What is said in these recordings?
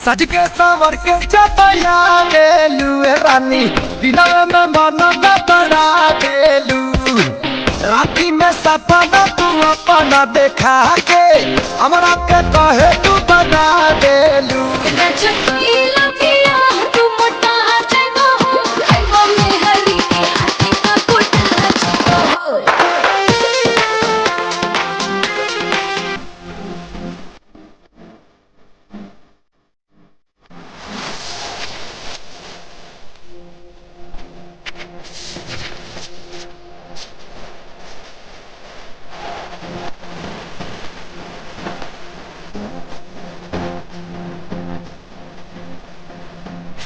सज के संवर के चपया गेलू रानी दिनवे में मन बना गेलू राती में सपना तू अपना देखा के हमरा के कहे तू बना गेलू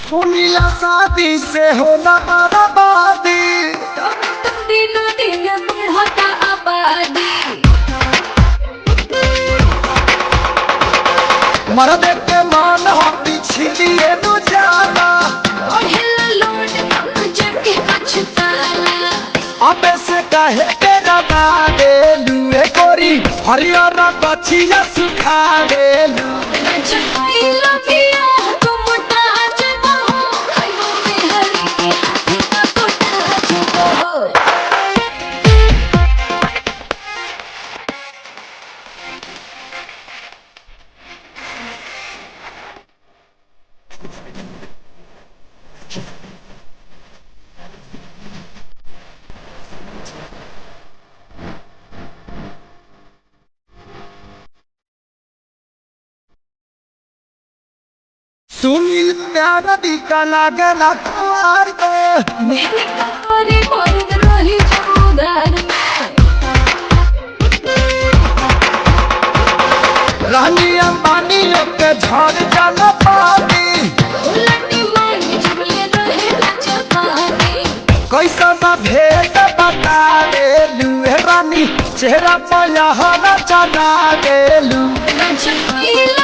सुनीला शादी से होना बर्बादी दिनों दिन बढ़ता आबादी मर्द के मान हम पिछलिए नु जाना और हिला लोट जब के पछताला अबे से कहे के रबा देलू ए गोरी हरियर बछिया सुखा देलू चपीला पिया तू मोटा जगो खाइबो में हरी के हाथी का कोटा जगो सुनील प्यारा दिका लागला कुआर के मेरी कमरे मर्द रही चौधार में रानी अंबानी के झड़ जाला पानी उलटी मांगी जुबले रहे लचकानी कैसा ना भेद बता देलू ए रानी चेहरा पर यहाँ चढ़ा देलू चपीला